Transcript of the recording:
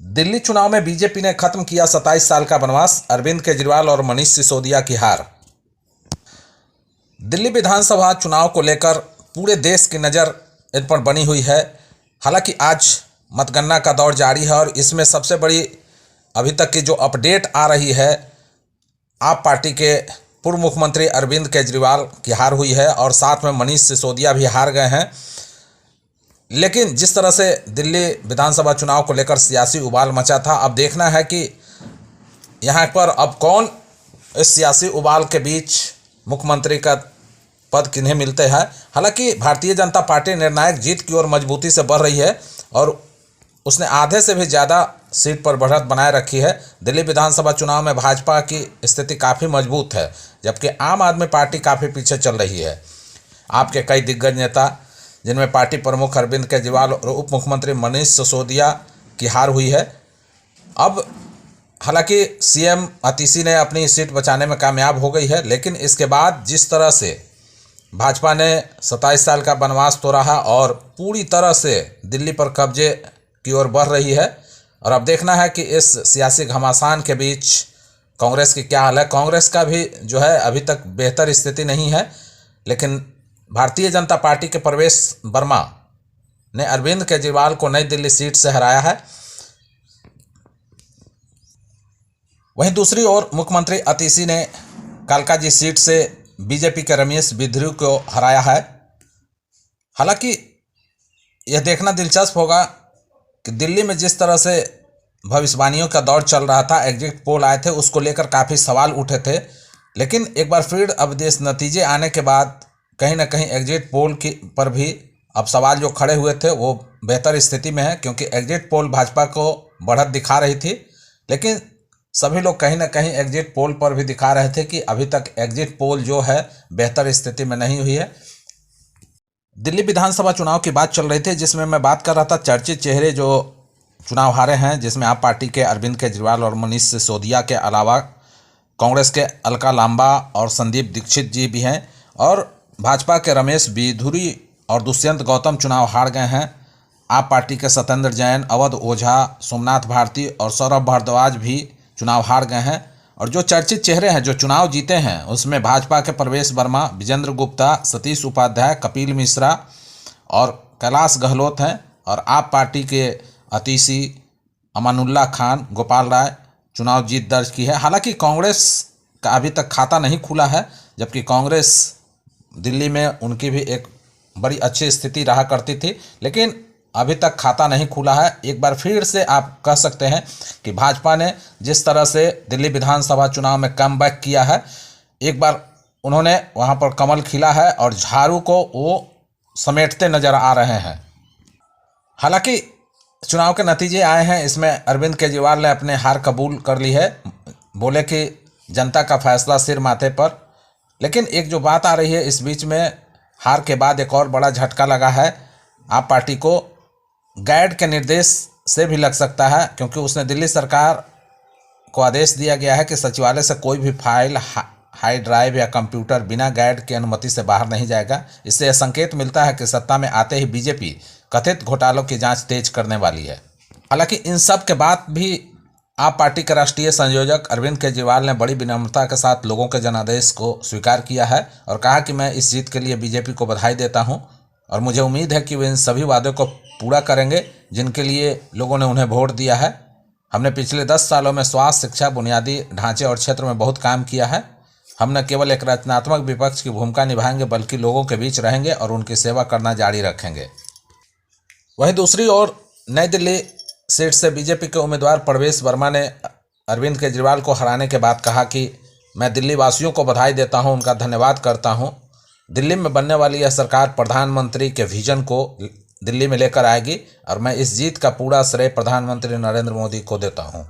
दिल्ली चुनाव में बीजेपी ने खत्म किया 27 साल का वनवास, अरविंद केजरीवाल और मनीष सिसोदिया की हार। दिल्ली विधानसभा चुनाव को लेकर पूरे देश की नज़र इन पर बनी हुई है। हालांकि आज मतगणना का दौर जारी है और इसमें सबसे बड़ी अभी तक की जो अपडेट आ रही है, आप पार्टी के पूर्व मुख्यमंत्री अरविंद केजरीवाल की हार हुई है और साथ में मनीष सिसोदिया भी हार गए हैं। लेकिन जिस तरह से दिल्ली विधानसभा चुनाव को लेकर सियासी उबाल मचा था, अब देखना है कि यहाँ पर अब कौन इस सियासी उबाल के बीच मुख्यमंत्री का पद किन्हें मिलते हैं। हालांकि भारतीय जनता पार्टी निर्णायक जीत की ओर मजबूती से बढ़ रही है और उसने आधे से भी ज़्यादा सीट पर बढ़त बनाए रखी है। दिल्ली विधानसभा चुनाव में भाजपा की स्थिति काफ़ी मजबूत है, जबकि आम आदमी पार्टी काफ़ी पीछे चल रही है। आपके कई दिग्गज नेता, जिनमें पार्टी प्रमुख अरविंद केजरीवाल और उप मुख्यमंत्री मनीष सिसोदिया की हार हुई है। अब हालांकि सीएम अतीशी ने अपनी सीट बचाने में कामयाब हो गई है, लेकिन इसके बाद जिस तरह से भाजपा ने 27 साल का वनवास तोड़ा है और पूरी तरह से दिल्ली पर कब्जे की ओर बढ़ रही है, और अब देखना है कि इस सियासी घमासान के बीच कांग्रेस की क्या हाल है। कांग्रेस का भी जो है अभी तक बेहतर स्थिति नहीं है, लेकिन भारतीय जनता पार्टी के प्रवेश वर्मा ने अरविंद केजरीवाल को नई दिल्ली सीट से हराया है। वहीं दूसरी ओर मुख्यमंत्री अतीशी ने कालकाजी सीट से बीजेपी के रमेश बिधूरी को हराया है। हालांकि यह देखना दिलचस्प होगा कि दिल्ली में जिस तरह से भविष्यवाणियों का दौर चल रहा था, एग्जिट पोल आए थे, उसको लेकर काफ़ी सवाल उठे थे, लेकिन एक बार फिर अब देश नतीजे आने के बाद कहीं ना कहीं एग्जिट पोल की पर भी अब सवाल जो खड़े हुए थे वो बेहतर स्थिति में है, क्योंकि एग्जिट पोल भाजपा को बढ़त दिखा रही थी, लेकिन सभी लोग कहीं ना कहीं एग्जिट पोल पर भी दिखा रहे थे कि अभी तक एग्जिट पोल जो है बेहतर स्थिति में नहीं हुई है। दिल्ली विधानसभा चुनाव की बात चल रही थी, जिसमें मैं बात कर रहा था चर्चित चेहरे जो चुनाव हारे हैं, जिसमें आप पार्टी के अरविंद केजरीवाल और मनीष सिसोदिया के अलावा कांग्रेस के अलका लांबा और संदीप दीक्षित जी भी हैं, और भाजपा के रमेश बिधूरी और दुष्यंत गौतम चुनाव हार गए हैं। आप पार्टी के सत्येंद्र जैन, अवध ओझा, सोमनाथ भारती और सौरभ भारद्वाज भी चुनाव हार गए हैं। और जो चर्चित चेहरे हैं जो चुनाव जीते हैं, उसमें भाजपा के प्रवेश वर्मा, विजेंद्र गुप्ता, सतीश उपाध्याय, कपिल मिश्रा और कैलाश गहलोत हैं, और आप पार्टी के अतीशी, अमानुल्लाह खान, गोपाल राय चुनाव जीत दर्ज की है। हालांकि कांग्रेस का अभी तक खाता नहीं खुला है, जबकि कांग्रेस दिल्ली में उनकी भी एक बड़ी अच्छी स्थिति रहा करती थी, लेकिन अभी तक खाता नहीं खुला है। एक बार फिर से आप कह सकते हैं कि भाजपा ने जिस तरह से दिल्ली विधानसभा चुनाव में कमबैक किया है, एक बार उन्होंने वहां पर कमल खिला है और झाड़ू को वो समेटते नजर आ रहे हैं। हालांकि चुनाव के नतीजे आए हैं, इसमें अरविंद केजरीवाल ने अपने हार कबूल कर ली है, बोले कि जनता का फैसला सिर माथे पर। लेकिन एक जो बात आ रही है, इस बीच में हार के बाद एक और बड़ा झटका लगा है आप पार्टी को। गैड के निर्देश से भी लग सकता है, क्योंकि उसने दिल्ली सरकार को आदेश दिया गया है कि सचिवालय से कोई भी फाइल, हार्ड ड्राइव या कंप्यूटर बिना गैड की अनुमति से बाहर नहीं जाएगा। इससे यह संकेत मिलता है कि सत्ता में आते ही बीजेपी कथित घोटालों की जांच तेज करने वाली है। हालांकि इन सब के बाद भी आप पार्टी के राष्ट्रीय संयोजक अरविंद केजरीवाल ने बड़ी विनम्रता के साथ लोगों के जनादेश को स्वीकार किया है और कहा कि मैं इस जीत के लिए बीजेपी को बधाई देता हूं और मुझे उम्मीद है कि वे इन सभी वादों को पूरा करेंगे जिनके लिए लोगों ने उन्हें वोट दिया है। हमने पिछले 10 सालों में स्वास्थ्य, शिक्षा, बुनियादी ढांचे और क्षेत्र में बहुत काम किया है। हम न केवल एक रचनात्मक विपक्ष की भूमिका निभाएंगे, बल्कि लोगों के बीच रहेंगे और उनकी सेवा करना जारी रखेंगे। वहीं दूसरी ओर नई दिल्ली सीट से बीजेपी के उम्मीदवार प्रवेश वर्मा ने अरविंद केजरीवाल को हराने के बाद कहा कि मैं दिल्ली वासियों को बधाई देता हूं, उनका धन्यवाद करता हूं। दिल्ली में बनने वाली यह सरकार प्रधानमंत्री के विजन को दिल्ली में लेकर आएगी और मैं इस जीत का पूरा श्रेय प्रधानमंत्री नरेंद्र मोदी को देता हूं।